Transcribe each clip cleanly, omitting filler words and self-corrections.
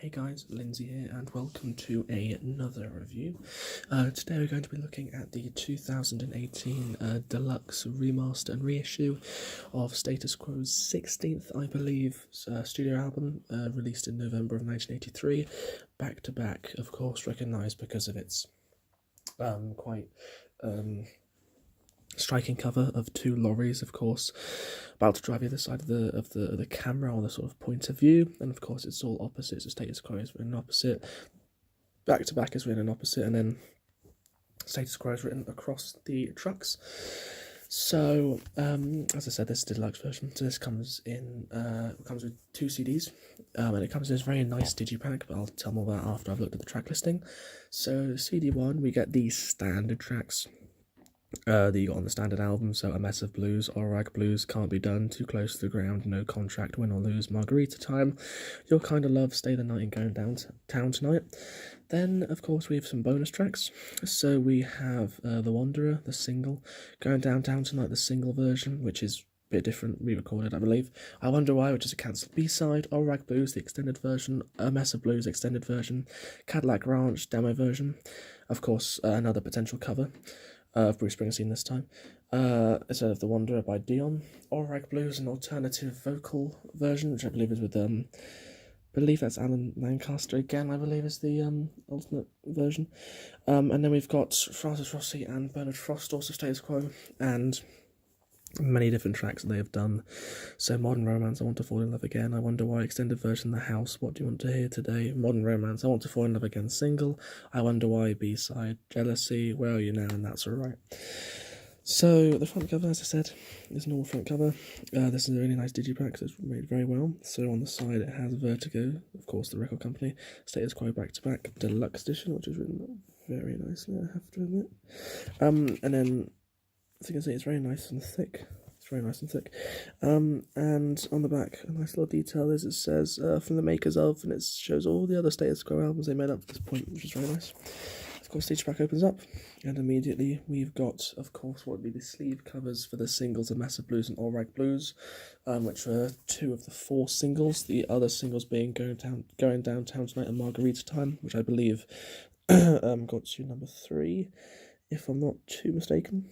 Hey guys, Lindsay here and welcome to another review. Today we're going to be looking at the 2018 Deluxe remaster and reissue of Status Quo's 16th, I believe, studio album, released in November of 1983. Back to back, of course, recognised because of its quite striking cover of two lorries, of course, about to drive either side of the camera on the sort of point of view, and of course it's all opposite. So Status Quo is written opposite, Back to Back is written opposite, and then Status Quo is written across the trucks. So as I said, this is the deluxe version. So this comes with two CDs, and it comes in this very nice digipack, but I'll tell more about that after I've looked at the track listing. So CD 1, we get these standard tracks that you got on the standard album. So A Mess of Blues, All Rag Blues, Can't Be Done, Too Close to the Ground, No Contract, Win or Lose, Margarita Time, Your Kind of Love, Stay the Night and Going Downtown Tonight. Then, of course, we have some bonus tracks. So we have The Wanderer, the single, Going Downtown Tonight, the single version, which is a bit different, re-recorded, I believe. I Wonder Why, which is a cancelled B-side, All Rag Blues, the extended version, A Mess of Blues, extended version, Cadillac Ranch, demo version, of course, another potential cover of Bruce Springsteen this time, instead of The Wanderer by Dion. All Rag Blues, an alternative vocal version, which I believe is with, believe that's Alan Lancaster again, I believe is the alternate version. And then we've got Francis Rossi and Bernard Frost, also Status Quo, and many different tracks that they have done. So Modern Romance, I Want to Fall in Love Again, I Wonder Why, extended version, The House, What Do You Want to Hear Today, Modern Romance, I Want to Fall in Love Again single, I Wonder Why, B-side, Jealousy, Where Are You Now, and That's Alright. So the front cover, as I said, is a normal front cover. This is a really nice digipack, so it's made very well. So on the side it has Vertigo, of course the record company, Status Quo Back to Back Deluxe Edition, which is written very nicely, I have to admit. And then, as you can see, it's very nice and thick. It's very nice and thick. And on the back, a nice little detail is it says from the makers of, and it shows all the other Status Quo albums they made up to this point, which is very nice. Of course, the digipack opens up, and immediately we've got, of course, what would be the sleeve covers for the singles, A Mess of Blues and All Rag Blues, which were two of the four singles. The other singles being Going Downtown Tonight and Margarita Time, which I believe got to number 3, if I'm not too mistaken.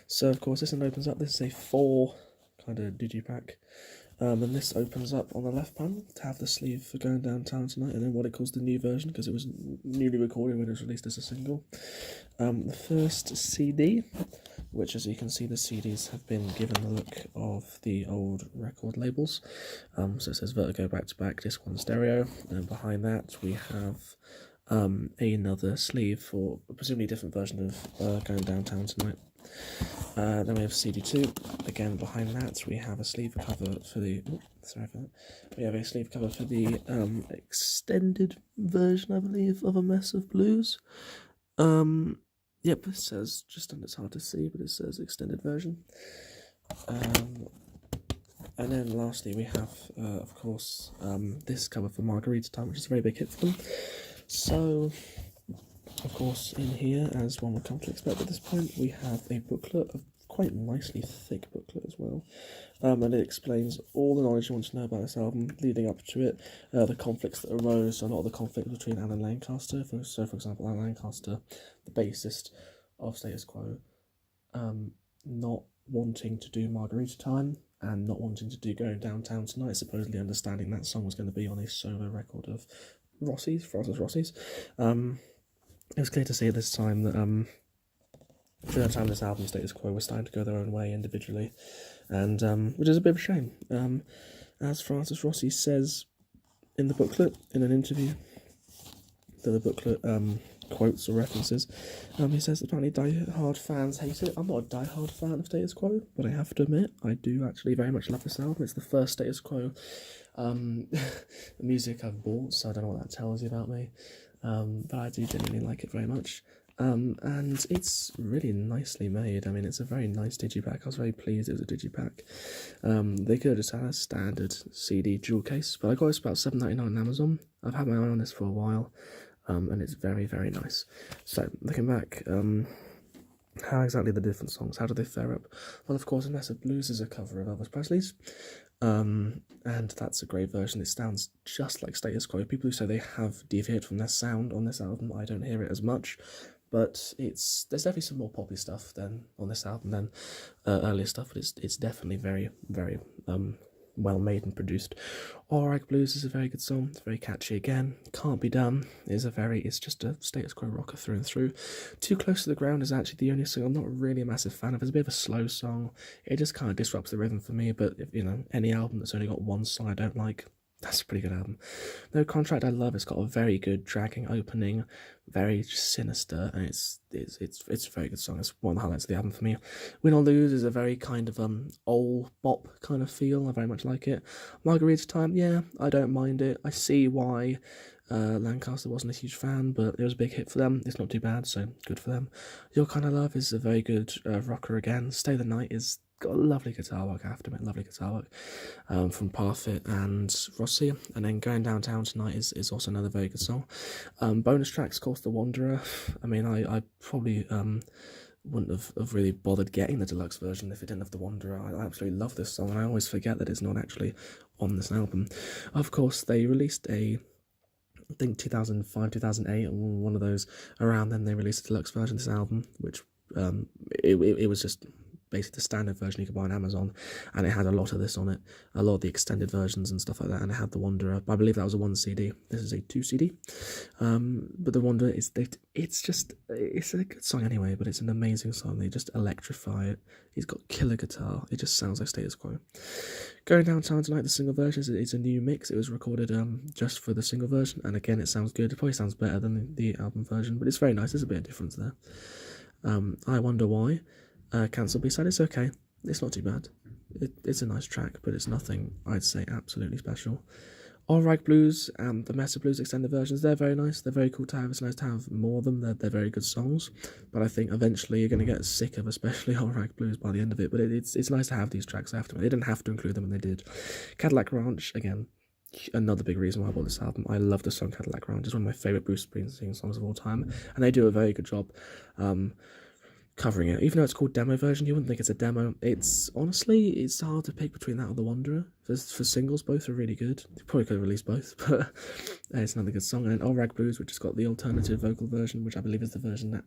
So of course this one opens up. This is a 4 kind of digipack, and this opens up on the left panel to have the sleeve for Going Downtown Tonight, and then what it calls the new version, because it was newly recorded when it was released as a single. The first CD, which, as you can see, the CDs have been given the look of the old record labels. So it says Vertigo Back to Back, Disc 1 Stereo, and behind that we have another sleeve for a presumably different version of Going Downtown Tonight. Then we have CD 2. Again, behind that we have a sleeve cover for the. Sorry for that. We have a sleeve cover for the extended version, I believe, of A Mess of Blues. Yep, it says, just and it's hard to see, but it says extended version. And then lastly we have, of course, this cover for Margarita Time, which is a very big hit for them. So, of course, in here, as one would come to expect at this point, we have a booklet, a quite nicely thick booklet as well, and it explains all the knowledge you want to know about this album leading up to it, the conflicts that arose, so a lot of the conflict between Alan Lancaster, for example, Alan Lancaster, the bassist of Status Quo, not wanting to do Margarita Time, and not wanting to do Going Downtown Tonight, supposedly understanding that song was going to be on a solo record of Francis Rossi's. It was clear to see at this time that during the time this album, Status Quo was starting to go their own way individually, and which is a bit of a shame. As Francis Rossi says in the booklet, in an interview that the booklet quotes or references, he says apparently die-hard fans hate it. I'm not a die-hard fan of Status Quo, but I have to admit I do actually very much love this album. It's the first Status Quo music I've bought, so I don't know what that tells you about me, but I do genuinely like it very much. And it's really nicely made. I mean, it's a very nice digipack. I was very pleased it was a digipack. They could have just had a standard CD jewel case, but I got it about $7.99 on Amazon. I've had my eye on this for a while, and it's very, very nice. So, looking back, How exactly the different songs? How do they fare up? Well, of course, A Mess of Blues is a cover of Elvis Presley's, and that's a great version. It sounds just like Status Quo. People who say they have deviated from their sound on this album, I don't hear it as much, but there's definitely some more poppy stuff than on this album than earlier stuff. But it's definitely very very well made and produced. Alright Blues is a very good song. It's very catchy again. Can't Be Done is it's just a Status Quo rocker through and through. Too Close to the Ground is actually the only song I'm not really a massive fan of. It's a bit of a slow song. It just kind of disrupts the rhythm for me, but if, any album that's only got one song I don't like, that's a pretty good album. No Contract I love. It's got a very good dragging opening, very sinister, and it's a very good song. It's one of the highlights of the album for me. Win or Lose is a very kind of old bop kind of feel. I very much like it. Margarita Time, yeah, I don't mind it. I see why Lancaster wasn't a huge fan, but it was a big hit for them. It's not too bad, so good for them. Your Kind of Love is a very good rocker again. Stay the Night is got a lovely guitar work, I have to admit, lovely guitar work from Parfit and Rossi. And then Going Downtown Tonight is also another very good song. Bonus tracks, of course, The Wanderer. I mean, I probably wouldn't have really bothered getting the deluxe version if it didn't have The Wanderer. I absolutely love this song, and I always forget that it's not actually on this album. Of course, they released I think 2005, 2008, or one of those. Around then, they released a deluxe version of this album, which it was just basically the standard version you could buy on Amazon, and it had a lot of this on it, a lot of the extended versions and stuff like that, and it had The Wanderer. I believe that was a 1 CD. This is a 2 CD. But The Wanderer it's a good song anyway, but it's an amazing song. They just electrify it. He's got killer guitar. It just sounds like Status Quo. Going Downtown Tonight, the single version, is a new mix. It was recorded just for the single version, and again, it sounds good. It probably sounds better than the album version, but it's very nice. There's a bit of difference there. I Wonder Why. Cancel B-side, it's okay. It's not too bad. It's a nice track, but it's nothing I'd say absolutely special. Alright Blues and the Mess of Blues extended versions, they're very nice. They're very cool to have. It's nice to have more of them. They're very good songs, but I think eventually you're going to get sick of especially Alright Blues by the end of it. But it's nice to have these tracks after. They didn't have to include them, and they did. Cadillac Ranch, again, another big reason why I bought this album. I love the song Cadillac Ranch. It's one of my favourite Bruce Springsteen songs of all time, and they do a very good job covering it. Even though it's called demo version, you wouldn't think it's a demo. It's hard to pick between that and The Wanderer. For singles, both are really good. You probably could have released both, but it's another good song. And All Rag Blues, which has got the alternative vocal version, which I believe is the version that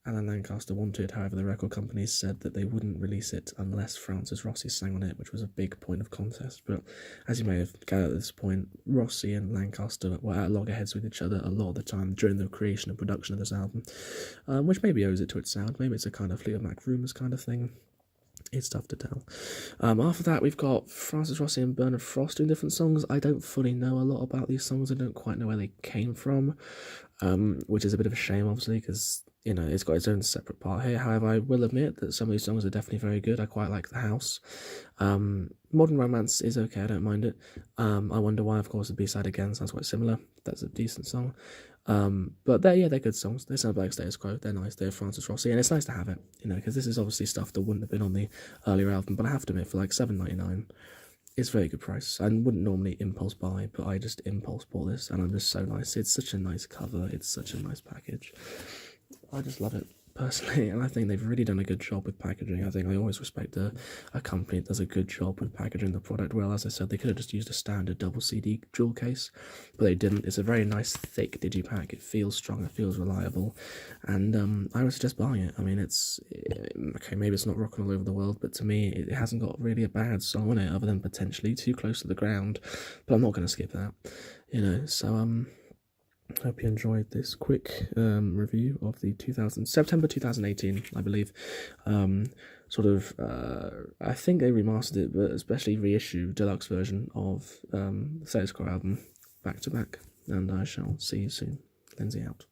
Alan Lancaster wanted. However, the record company said that they wouldn't release it unless Francis Rossi sang on it, which was a big point of contest. But as you may have gathered at this point, Rossi and Lancaster were at loggerheads with each other a lot of the time during the creation and production of this album, which maybe owes it to its sound. Maybe it's a kind of Fleetwood Mac Rumours kind of thing. It's tough to tell. After that, we've got Francis Rossi and Bernard Frost doing different songs. I don't fully know a lot about these songs. I don't quite know where they came from, which is a bit of a shame, obviously, because it's got its own separate part here. However, I will admit that some of these songs are definitely very good. I quite like The House. Modern Romance is okay, I don't mind it. I Wonder Why, of course, the B-side again sounds quite similar. That's a decent song. But they're good songs. They sound like Status Quo. They're nice. They're Francis Rossi, and it's nice to have it, because this is obviously stuff that wouldn't have been on the earlier album. But I have to admit, for like $7.99, it's a very good price. I wouldn't normally impulse buy, but I just impulse bought this, and I'm just so nice. It's such a nice cover. It's such a nice package. I just love it personally, and I think they've really done a good job with packaging. I think I always respect a company that does a good job with packaging the product well. As I said, they could have just used a standard double CD jewel case, but they didn't. It's a very nice thick digipack. It feels strong, it feels reliable, and I would suggest buying it. I mean, it's okay, maybe it's not rocking all over the world, but to me it hasn't got really a bad song on it other than potentially Too Close to the Ground, but I'm not going to skip that, so hope you enjoyed this quick review of the September 2018, I believe. I think they remastered it, but especially reissue deluxe version of the Status Quo album back to back. And I shall see you soon. Lindsay out.